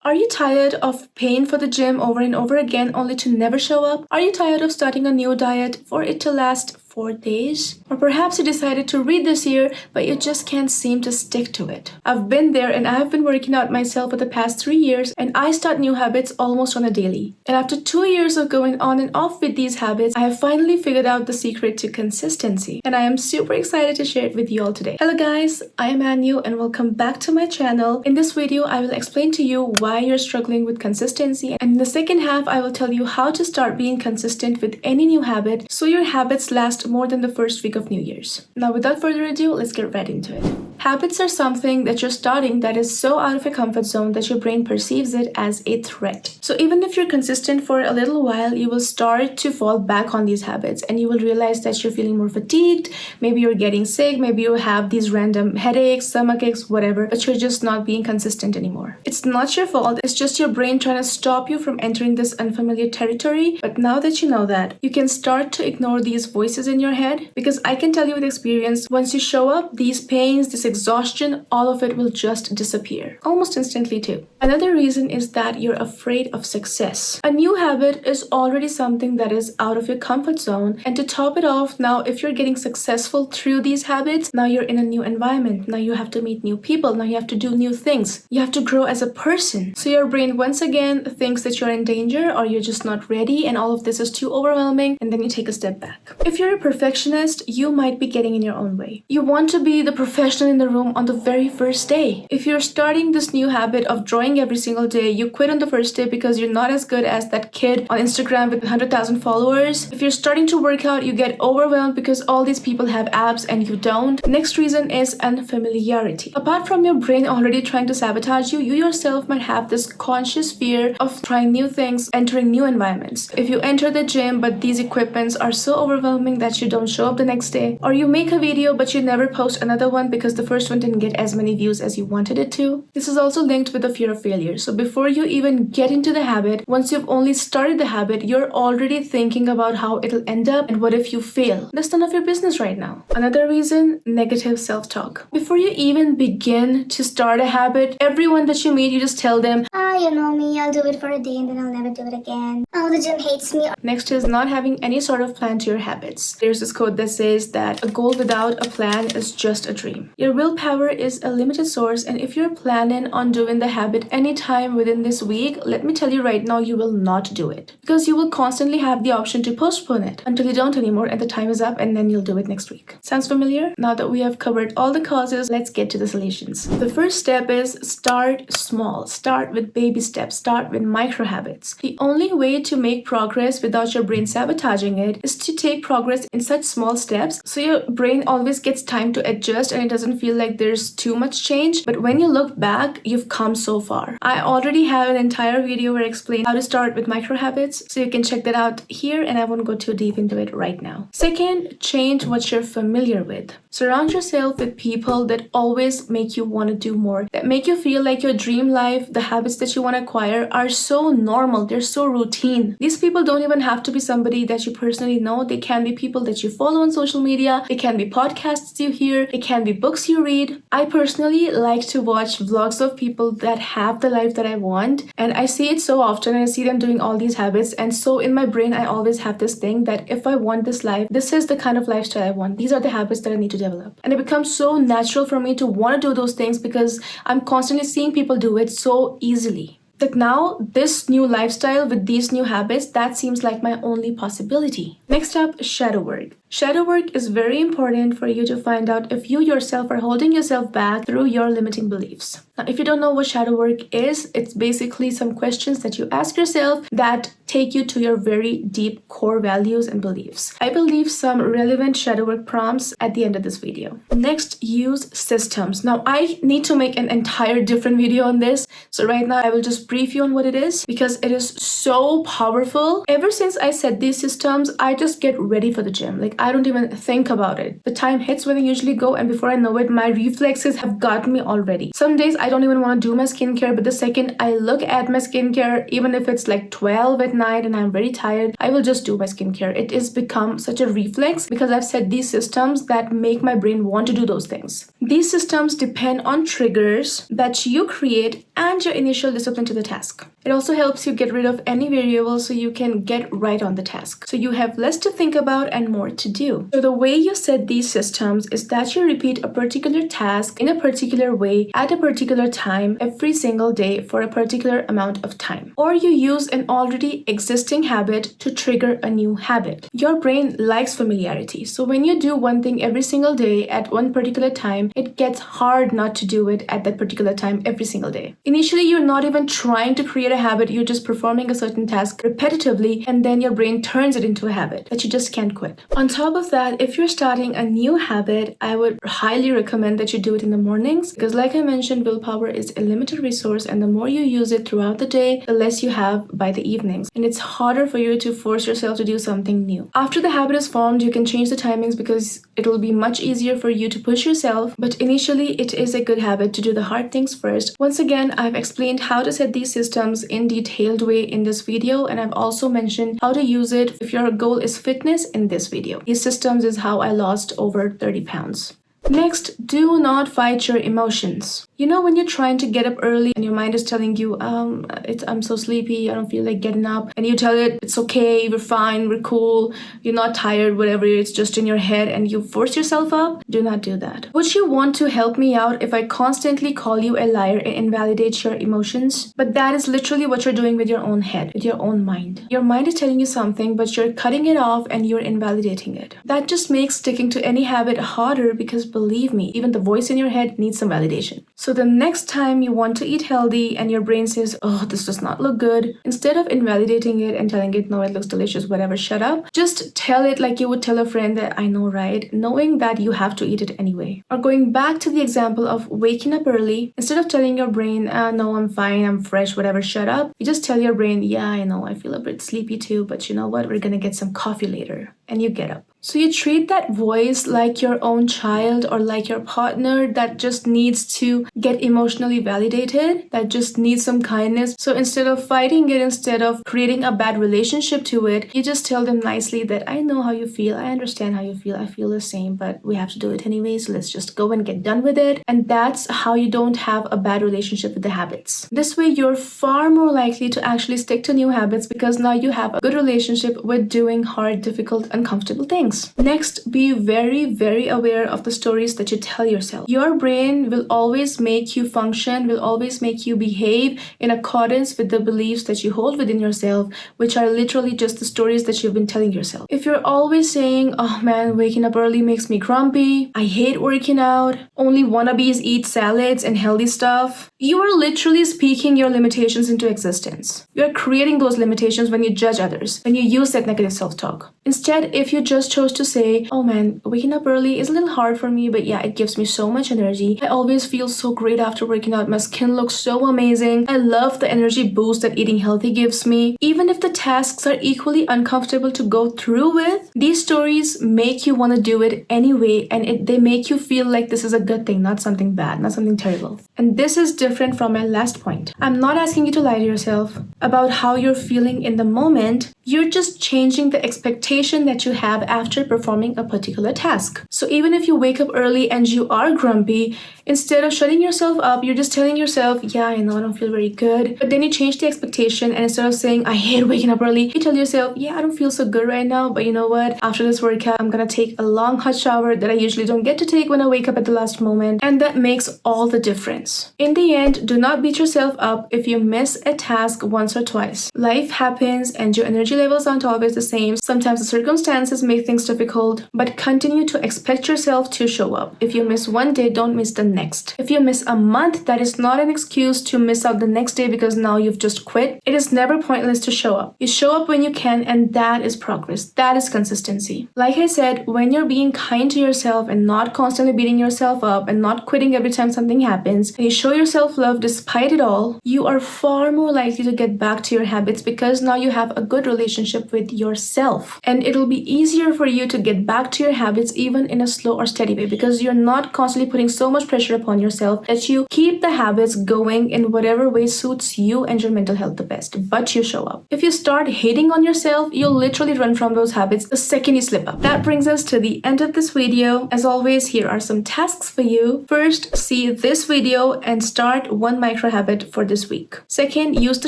Are you tired of paying for the gym over and over again only to never show up? Are you tired of starting a new diet for it to last 4 days? Or perhaps you decided to read this year, but you just can't seem to stick to it. I've been there and I have been working out myself for the past 3 years, and I start new habits almost on a daily. And after 2 years of going on and off with these habits, I have finally figured out the secret to consistency. And I am super excited to share it with you all today. Hello guys, I am Anu and welcome back to my channel. In this video, I will explain to you why you're struggling with consistency, and in the second half I will tell you how to start being consistent with any new habit so your habits last more than the first week of New Year's. Now without further ado, let's get right into it. Habits are something that you're starting that is so out of your comfort zone that your brain perceives it as a threat. So even if you're consistent for a little while, you will start to fall back on these habits and you will realize that you're feeling more fatigued, maybe you're getting sick, maybe you have these random headaches, stomach aches, whatever, but you're just not being consistent anymore. It's not your fault, it's just your brain trying to stop you from entering this unfamiliar territory. But now that you know that, you can start to ignore these voices in your head, because I can tell you with experience, once you show up, these pains, this exhaustion, all of it will just disappear almost instantly too. Another reason is that you're afraid of success. A new habit is already something that is out of your comfort zone, and to top it off, now if you're getting successful through these habits, now you're in a new environment, now you have to meet new people, now you have to do new things, you have to grow as a person. So your brain once again thinks that you're in danger or you're just not ready, and all of this is too overwhelming, and then you take a step back. If you're a perfectionist, you might be getting in your own way. You want to be the professional in the room on the very first day. If you're starting this new habit of drawing every single day, you quit on the first day because you're not as good as that kid on Instagram with 100,000 followers. If you're starting to work out, you get overwhelmed because all these people have abs and you don't. Next reason is unfamiliarity. Apart from your brain already trying to sabotage you, you yourself might have this conscious fear of trying new things, entering new environments. If you enter the gym but these equipments are so overwhelming that you don't show up the next day, or you make a video but you never post another one because the first one didn't get as many views as you wanted it to. This is also linked with the fear of failure. So before you even get into the habit, once you've only started the habit, you're already thinking about how it'll end up and what if you fail. That's none of your business right now. Another reason, negative self-talk. Before you even begin to start a habit, everyone that you meet, you just tell them, you know me, I'll do it for a day and then I'll never do it again. Oh, the gym hates me. Next is not having any sort of plan to your habits. There's this quote that says that a goal without a plan is just a dream. Your willpower is a limited source, and if you're planning on doing the habit anytime within this week, let me tell you right now, you will not do it, because you will constantly have the option to postpone it until you don't anymore and the time is up, and then you'll do it next week. Sounds familiar? Now that we have covered all the causes, let's get to the solutions. The first step is start small. Start with baby steps. Start with micro habits. The only way to make progress without your brain sabotaging it is to take progress in such small steps, so your brain always gets time to adjust and it doesn't feel like there's too much change. But when you look back, you've come so far. I already have an entire video where I explain how to start with micro habits, so you can check that out here, and I won't go too deep into it right now. Second, change what you're familiar with. Surround yourself with people that always make you want to do more, that make you feel like your dream life, the habits that you want to acquire are so normal, they're so routine. These people don't even have to be somebody that you personally know. They can be people that you follow on social media, they can be podcasts you hear, it can be books you read. I personally like to watch vlogs of people that have the life that I want, and I see it so often, and I see them doing all these habits, and so in my brain I always have this thing that if I want this life, this is the kind of lifestyle I want, these are the habits that I need to develop. And it becomes so natural for me to want to do those things because I'm constantly seeing people do it so easily. That now, this new lifestyle with these new habits, that seems like my only possibility. Next up, shadow work. Shadow work is very important for you to find out if you yourself are holding yourself back through your limiting beliefs. Now, if you don't know what shadow work is, it's basically some questions that you ask yourself that take you to your very deep core values and beliefs. I will leave some relevant shadow work prompts at the end of this video. Next, use systems. Now, I need to make an entire different video on this, so right now I will just brief you on what it is because it is so powerful. Ever since I set these systems, I just get ready for the gym. Like, I don't even think about it. The time hits when I usually go, and before I know it, my reflexes have got me already. Some days I I don't even want to do my skincare, but the second I look at my skincare, even if it's like 12 at night and I'm very tired, I will just do my skincare. It has become such a reflex because I've set these systems that make my brain want to do those things. These systems depend on triggers that you create and your initial discipline to the task. It also helps you get rid of any variables so you can get right on the task. So you have less to think about and more to do. So the way you set these systems is that you repeat a particular task in a particular way at a particular time every single day for a particular amount of time. Or you use an already existing habit to trigger a new habit. Your brain likes familiarity. So when you do one thing every single day at one particular time, it gets hard not to do it at that particular time every single day. Initially, you're not even trying to create a habit, you're just performing a certain task repetitively, and then your brain turns it into a habit that you just can't quit. On top of that, if you're starting a new habit, I would highly recommend that you do it in the mornings because, like I mentioned, willpower is a limited resource, and the more you use it throughout the day, the less you have by the evenings. And it's harder for you to force yourself to do something new. After the habit is formed, you can change the timings because it'll be much easier for you to push yourself, but initially it is a good habit to do the hard things first. Once again, I've explained how to set these systems in detailed way in this video, and I've also mentioned how to use it if your goal is fitness in this video. These systems is how I lost over 30 pounds. Next, do not fight your emotions. You know when you're trying to get up early and your mind is telling you, I'm so sleepy, I don't feel like getting up. And you tell it, it's okay, we're fine, we're cool, you're not tired, whatever, it's just in your head, and you force yourself up. Do not do that. Would you want to help me out if I constantly call you a liar and invalidate your emotions? But that is literally what you're doing with your own head, with your own mind. Your mind is telling you something, but you're cutting it off and you're invalidating it. That just makes sticking to any habit harder because believe me, even the voice in your head needs some validation. So the next time you want to eat healthy and your brain says, oh, this does not look good, instead of invalidating it and telling it, no, it looks delicious, whatever, shut up, just tell it like you would tell a friend that I know, right? Knowing that you have to eat it anyway. Or going back to the example of waking up early, instead of telling your brain, no, I'm fine, I'm fresh, whatever, shut up, you just tell your brain, yeah, I know, I feel a bit sleepy too, but you know what? We're gonna get some coffee later. And you get up. So you treat that voice like your own child or like your partner that just needs to get emotionally validated, that just needs some kindness. So instead of fighting it, instead of creating a bad relationship to it, you just tell them nicely that I know how you feel, I understand how you feel, I feel the same, but we have to do it anyway, so let's just go and get done with it. And that's how you don't have a bad relationship with the habits. This way you're far more likely to actually stick to new habits because now you have a good relationship with doing hard, difficult, uncomfortable things. Next, be very, very aware of the stories that you tell yourself. Your brain will always make you function, will always make you behave in accordance with the beliefs that you hold within yourself, which are literally just the stories that you've been telling yourself. If you're always saying, oh man, waking up early makes me grumpy, I hate working out, only wannabes eat salads and healthy stuff, you are literally speaking your limitations into existence. You're creating those limitations when you judge others, when you use that negative self-talk. Instead, if you just chose to say, oh man, waking up early is a little hard for me, but yeah, it gives me so much energy. I always feel so great after working out. My skin looks so amazing. I love the energy boost that eating healthy gives me. Even if the tasks are equally uncomfortable to go through with, these stories make you want to do it anyway, and they make you feel like this is a good thing, not something bad, not something terrible. And this is different from my last point. I'm not asking you to lie to yourself about how you're feeling in the moment. You're just changing the expectation that you have after performing a particular task. So even if you wake up early and you are grumpy, instead of shutting yourself up, you're just telling yourself, yeah, I know I don't feel very good. But then you change the expectation, and instead of saying, I hate waking up early, you tell yourself, yeah, I don't feel so good right now, but you know what? After this workout, I'm gonna take a long hot shower that I usually don't get to take when I wake up at the last moment. And that makes all the difference. In the end, do not beat yourself up if you miss a task once or twice. Life happens and your energy levels aren't always the same. Sometimes the circumstances make things difficult, but continue to expect yourself to show up. If you miss one day, don't miss the next. If you miss a month, that is not an excuse to miss out the next day because now you've just quit. It is never pointless to show up. You show up when you can, and that is progress. That is consistency. Like I said, when you're being kind to yourself and not constantly beating yourself up and not quitting every time something happens, and you show yourself love despite it all, you are far more likely to get back to your habits because now you have a good relationship relationship with yourself. And it'll be easier for you to get back to your habits even in a slow or steady way, because you're not constantly putting so much pressure upon yourself that you keep the habits going in whatever way suits you and your mental health the best, but you show up. If you start hating on yourself, you'll literally run from those habits the second you slip up. That brings us to the end of this video. As always, here are some tasks for you. First, see this video and start one micro habit for this week. Second, use the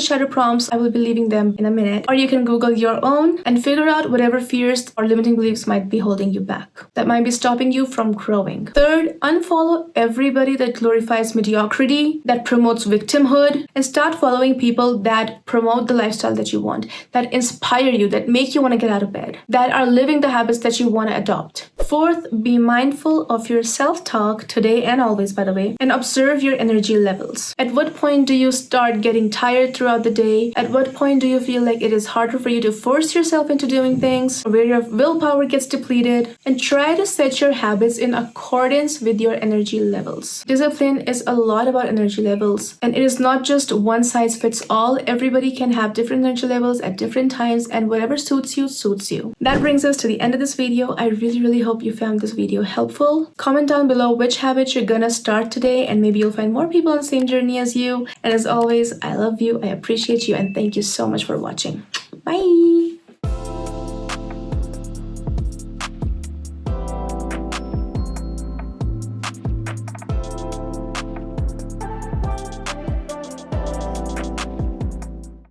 shadow prompts. I will be leaving them in a minute. Or you can Google your own and figure out whatever fears or limiting beliefs might be holding you back, that might be stopping you from growing. Third, unfollow everybody that glorifies mediocrity, that promotes victimhood, and start following people that promote the lifestyle that you want, that inspire you, that make you want to get out of bed, that are living the habits that you want to adopt. Fourth, be mindful of your self-talk today and always, by the way, and observe your energy levels. At what point do you start getting tired throughout the day? At what point do you feel like it is harder for you to force yourself into doing things, or where your willpower gets depleted? And try to set your habits in accordance with your energy levels. Discipline is a lot about energy levels, and it is not just one size fits all. Everybody can have different energy levels at different times, and whatever suits you, suits you. That brings us to the end of this video. I really hope you found this video helpful. Comment down below which habits you're gonna start today, and maybe you'll find more people on the same journey as you. And as always, I love you, I appreciate you, and thank you so much for watching. Bye!